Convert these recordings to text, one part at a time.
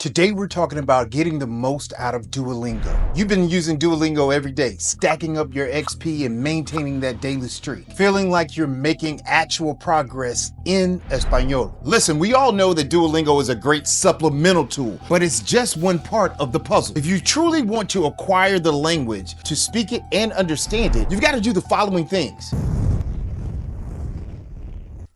Today we're talking about getting the most out of Duolingo. You've been using Duolingo every day, stacking up your XP and maintaining that daily streak, feeling like you're making actual progress in Espanol. Listen, we all know that Duolingo is a great supplemental tool, but it's just one part of the puzzle. If you truly want to acquire the language, to speak it and understand it, you've got to do the following things.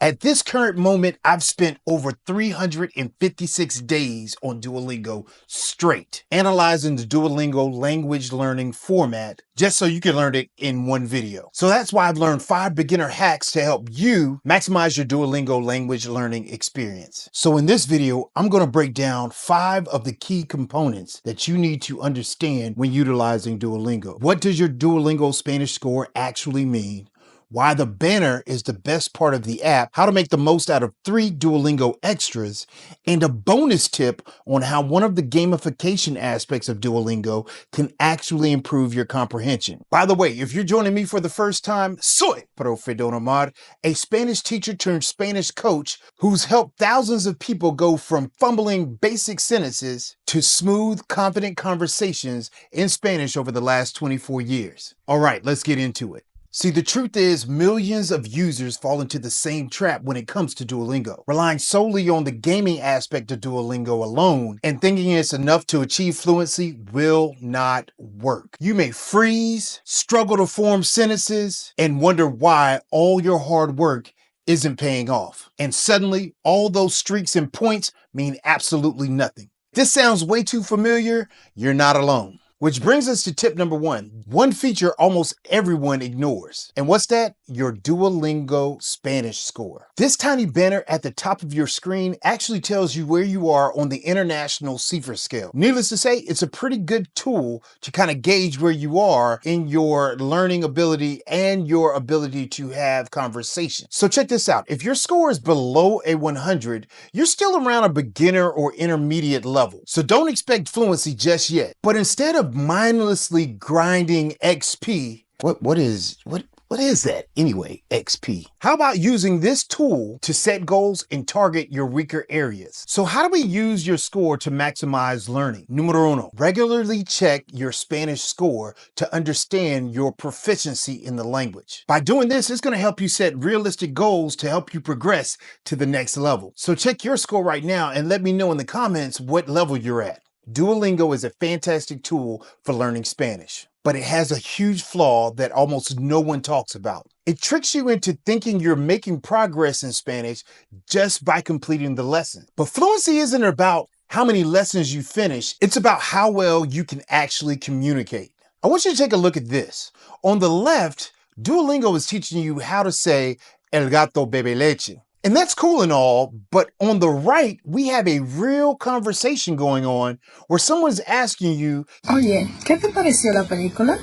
At this current moment, I've spent over 356 days on Duolingo straight, analyzing the Duolingo language learning format just so you can learn it in one video. So that's why I've learned 5 beginner hacks to help you maximize your Duolingo language learning experience. So in this video, I'm going to break down 5 of the key components that you need to understand when utilizing Duolingo. What does your Duolingo Spanish score actually mean? Why the banner is the best part of the app, how to make the most out of 3 Duolingo extras, and a bonus tip on how one of the gamification aspects of Duolingo can actually improve your comprehension. By the way, if you're joining me for the first time, soy Profe Don Omar, a Spanish teacher turned Spanish coach who's helped thousands of people go from fumbling basic sentences to smooth, confident conversations in Spanish over the last 24 years. All right, let's get into it. See, the truth is millions of users fall into the same trap when it comes to Duolingo, relying solely on the gaming aspect of Duolingo alone and thinking it's enough to achieve fluency will not work. You may freeze, struggle to form sentences, and wonder why all your hard work isn't paying off. And suddenly, all those streaks and points mean absolutely nothing. This sounds way too familiar. You're not alone. Which brings us to tip number 1. One feature almost everyone ignores. And what's that? Your Duolingo Spanish score. This tiny banner at the top of your screen actually tells you where you are on the International CIFR scale. Needless to say, it's a pretty good tool to kind of gauge where you are in your learning ability and your ability to have conversation. So check this out. If your score is below a 100, you're still around a beginner or intermediate level. So don't expect fluency just yet. But instead of mindlessly grinding XP, what is that anyway, XP? How about using this tool to set goals and target your weaker areas? So how do we use your score to maximize learning? Numero uno, regularly check your Spanish score to understand your proficiency in the language. By doing this, it's going to help you set realistic goals to help you progress to the next level. So check your score right now and let me know in the comments what level you're at. Duolingo is a fantastic tool for learning Spanish, but it has a huge flaw that almost no one talks about. It tricks you into thinking you're making progress in Spanish just by completing the lesson. But fluency isn't about how many lessons you finish, it's about how well you can actually communicate. I want you to take a look at this. On the left, Duolingo is teaching you how to say el gato bebe leche. And that's cool and all, but on the right, we have a real conversation going on where someone's asking you, Oye, ¿qué te pareció la película?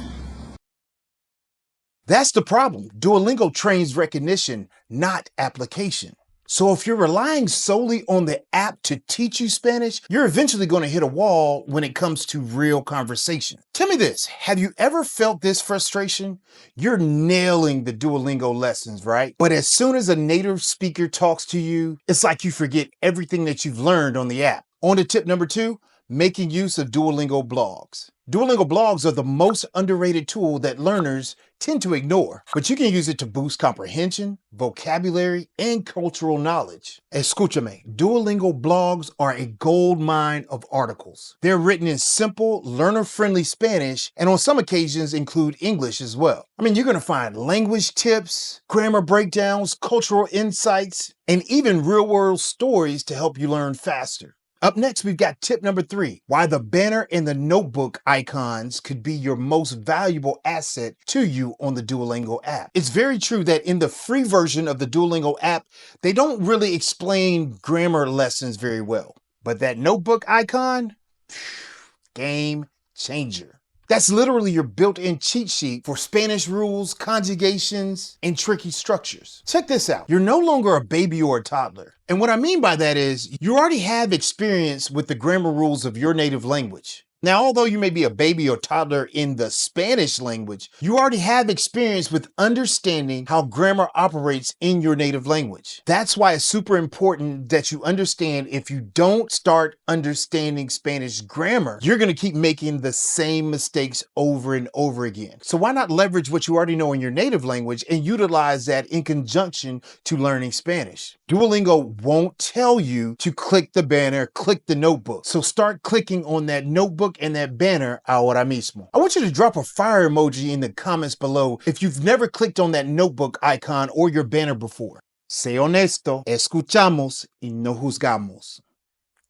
That's the problem. Duolingo trains recognition, not application. So if you're relying solely on the app to teach you Spanish, you're eventually going to hit a wall when it comes to real conversation. Tell me this, have you ever felt this frustration? You're nailing the Duolingo lessons, right? But as soon as a native speaker talks to you, it's like you forget everything that you've learned on the app. On to tip number 2, making use of Duolingo Blogs. Duolingo Blogs are the most underrated tool that learners tend to ignore, but you can use it to boost comprehension, vocabulary, and cultural knowledge. Escúchame, Duolingo Blogs are a gold mine of articles. They're written in simple, learner-friendly Spanish, and on some occasions include English as well. I mean, you're going to find language tips, grammar breakdowns, cultural insights, and even real-world stories to help you learn faster. Up next, we've got tip number 3, why the banner and the notebook icons could be your most valuable asset to you on the Duolingo app. It's very true that in the free version of the Duolingo app, they don't really explain grammar lessons very well. But that notebook icon, game changer. That's literally your built-in cheat sheet for Spanish rules, conjugations, and tricky structures. Check this out. You're no longer a baby or a toddler. And what I mean by that is you already have experience with the grammar rules of your native language. Now, although you may be a baby or toddler in the Spanish language, you already have experience with understanding how grammar operates in your native language. That's why it's super important that you understand if you don't start understanding Spanish grammar, you're going to keep making the same mistakes over and over again. So why not leverage what you already know in your native language and utilize that in conjunction to learning Spanish? Duolingo won't tell you to click the banner, click the notebook. So start clicking on that notebook and that banner ahora mismo. I want you to drop a fire emoji in the comments below if you've never clicked on that notebook icon or your banner before. Sé honesto, escuchamos y no juzgamos.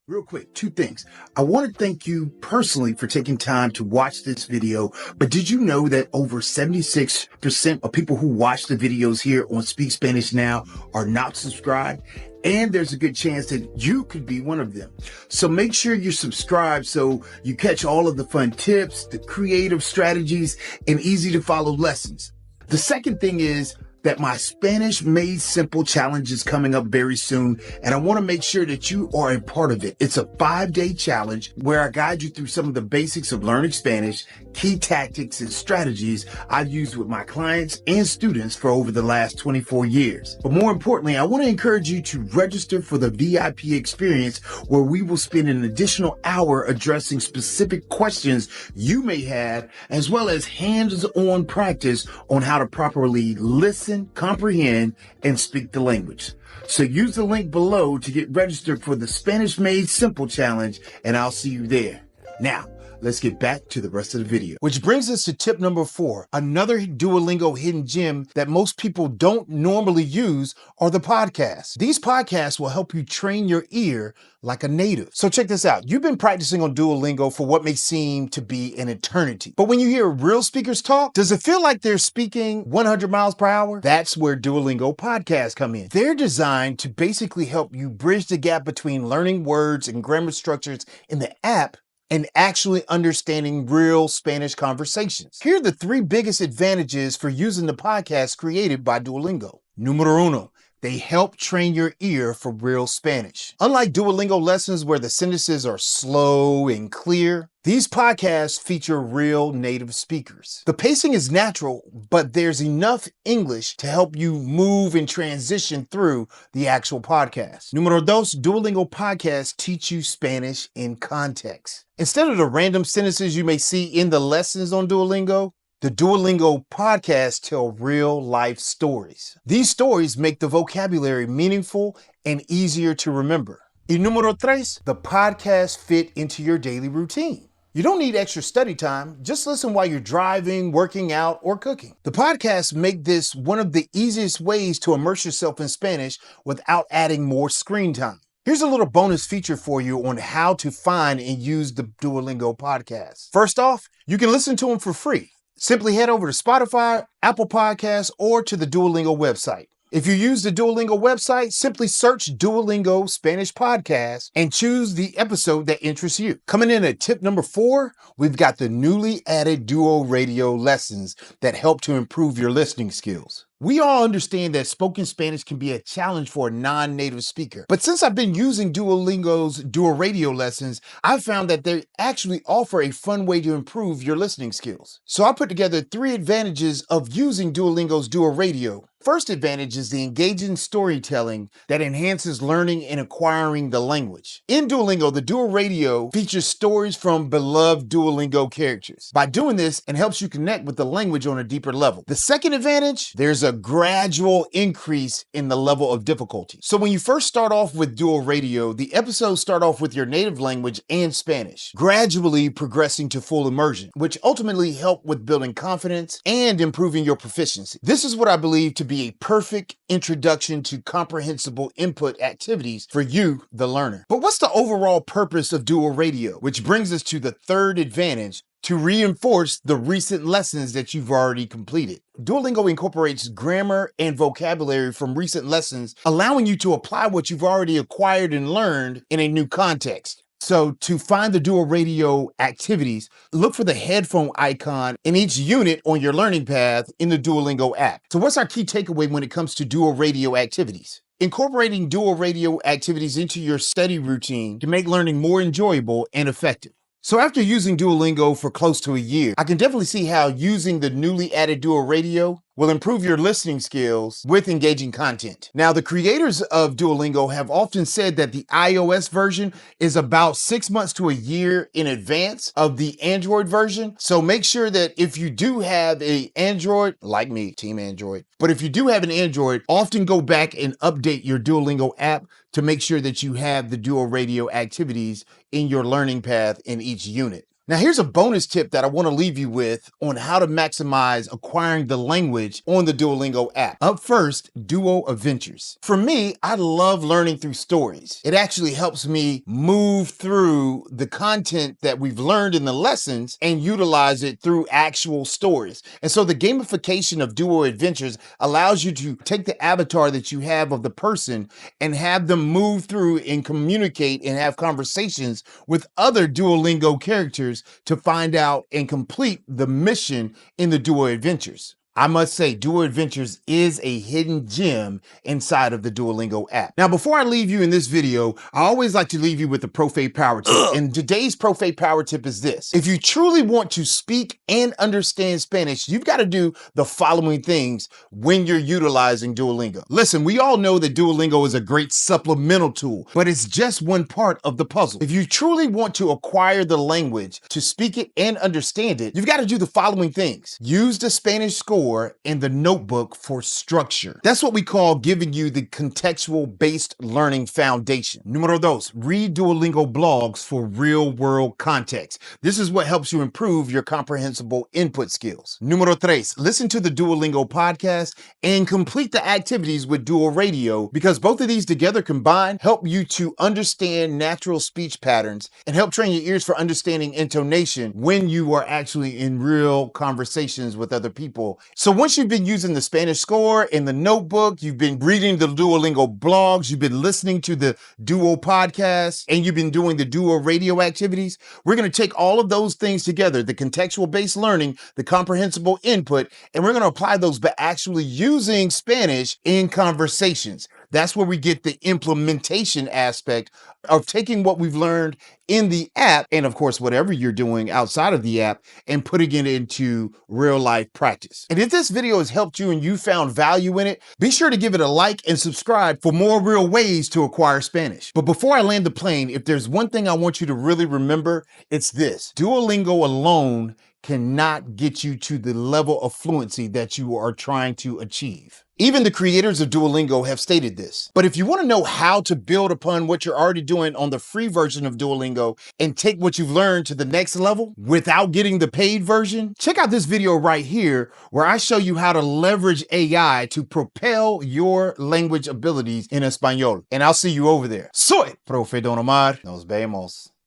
Real quick, two things. I want to thank you personally for taking time to watch this video, but did you know that over 76% of people who watch the videos here on Speak Spanish Now are not subscribed? And there's a good chance that you could be one of them. So make sure you're subscribed so you catch all of the fun tips, the creative strategies, and easy to follow lessons. The second thing is that my Spanish Made Simple challenge is coming up very soon, and I want to make sure that you are a part of it. It's a 5-day challenge where I guide you through some of the basics of learning Spanish, key tactics and strategies I've used with my clients and students for over the last 24 years. But more importantly, I want to encourage you to register for the VIP experience where we will spend an additional hour addressing specific questions you may have, as well as hands-on practice on how to properly listen, comprehend, and speak the language. So use the link below to get registered for the Spanish Made Simple Challenge, and I'll see you there. Now, let's get back to the rest of the video. Which brings us to tip number 4. Another Duolingo hidden gem that most people don't normally use are the podcasts. These podcasts will help you train your ear like a native. So check this out. You've been practicing on Duolingo for what may seem to be an eternity. But when you hear real speakers talk, does it feel like they're speaking 100 miles per hour? That's where Duolingo podcasts come in. They're designed to basically help you bridge the gap between learning words and grammar structures in the app and actually understanding real Spanish conversations. Here are the 3 biggest advantages for using the podcast created by Duolingo. Número uno, they help train your ear for real Spanish. Unlike Duolingo lessons where the sentences are slow and clear, these podcasts feature real native speakers. The pacing is natural, but there's enough English to help you move and transition through the actual podcast. Número dos, Duolingo podcasts teach you Spanish in context. Instead of the random sentences you may see in the lessons on Duolingo, the Duolingo podcasts tell real-life stories. These stories make the vocabulary meaningful and easier to remember. Y número tres, the podcasts fit into your daily routine. You don't need extra study time. Just listen while you're driving, working out, or cooking. The podcasts make this one of the easiest ways to immerse yourself in Spanish without adding more screen time. Here's a little bonus feature for you on how to find and use the Duolingo podcasts. First off, you can listen to them for free. Simply head over to Spotify, Apple Podcasts, or to the Duolingo website. If you use the Duolingo website, simply search Duolingo Spanish Podcast and choose the episode that interests you. Coming in at tip number 4, we've got the newly added Duo Radio lessons that help to improve your listening skills. We all understand that spoken Spanish can be a challenge for a non-native speaker. But since I've been using Duolingo's Duo Radio lessons, I've found that they actually offer a fun way to improve your listening skills. So I put together 3 advantages of using Duolingo's Duo Radio. First advantage is the engaging storytelling that enhances learning and acquiring the language. In Duolingo, the Duo Radio features stories from beloved Duolingo characters. By doing this, it helps you connect with the language on a deeper level. The second advantage, there's a gradual increase in the level of difficulty. So when you first start off with Duo Radio, the episodes start off with your native language and Spanish, gradually progressing to full immersion, which ultimately help with building confidence and improving your proficiency. This is what I believe to be a perfect introduction to comprehensible input activities for you, the learner. But what's the overall purpose of Duo Radio? Which brings us to the third advantage, to reinforce the recent lessons that you've already completed. Duolingo incorporates grammar and vocabulary from recent lessons, allowing you to apply what you've already acquired and learned in a new context. So to find the Duo Radio activities, look for the headphone icon in each unit on your learning path in the Duolingo app. So what's our key takeaway when it comes to Duo Radio activities? Incorporating Duo Radio activities into your study routine can make learning more enjoyable and effective. So after using Duolingo for close to a year, I can definitely see how using the newly added Duo Radio will improve your listening skills with engaging content. Now, the creators of Duolingo have often said that the iOS version is about 6 months to a year in advance of the Android version. So make sure that if you do have an Android, like me, Team Android, but if you do have an Android, often go back and update your Duolingo app to make sure that you have the Duo Radio activities in your learning path in each unit. Now, here's a bonus tip that I want to leave you with on how to maximize acquiring the language on the Duolingo app. Up first, Duo Adventures. For me, I love learning through stories. It actually helps me move through the content that we've learned in the lessons and utilize it through actual stories. And so the gamification of Duo Adventures allows you to take the avatar that you have of the person and have them move through and communicate and have conversations with other Duolingo characters to find out and complete the mission in the Duo Adventures. I must say, Duo Adventures is a hidden gem inside of the Duolingo app. Now, before I leave you in this video, I always like to leave you with a Profe Power Tip. And today's Profe Power Tip is this. If you truly want to speak and understand Spanish, you've got to do the following things when you're utilizing Duolingo. Listen, we all know that Duolingo is a great supplemental tool, but it's just one part of the puzzle. If you truly want to acquire the language, to speak it and understand it, you've got to do the following things. Use the Spanish score in the notebook for structure. That's what we call giving you the contextual-based learning foundation. Número dos, read Duolingo blogs for real-world context. This is what helps you improve your comprehensible input skills. Número tres, listen to the Duolingo podcast and complete the activities with Duo Radio, because both of these together combined help you to understand natural speech patterns and help train your ears for understanding intonation when you are actually in real conversations with other people. So once you've been using the Spanish score in the notebook, you've been reading the Duolingo blogs, you've been listening to the Duo podcast, and you've been doing the Duo Radio activities, we're going to take all of those things together, the contextual-based learning, the comprehensible input, and we're going to apply those by actually using Spanish in conversations. That's where we get the implementation aspect of taking what we've learned in the app, and of course, whatever you're doing outside of the app, and putting it into real life practice. And if this video has helped you and you found value in it, be sure to give it a like and subscribe for more real ways to acquire Spanish. But before I land the plane, if there's one thing I want you to really remember, it's this. Duolingo alone cannot get you to the level of fluency that you are trying to achieve. Even the creators of Duolingo have stated this. But if you want to know how to build upon what you're already doing on the free version of Duolingo and take what you've learned to the next level without getting the paid version, check out this video right here where I show you how to leverage AI to propel your language abilities in Espanol. And I'll see you over there. Soy Profe Don Omar. Nos vemos.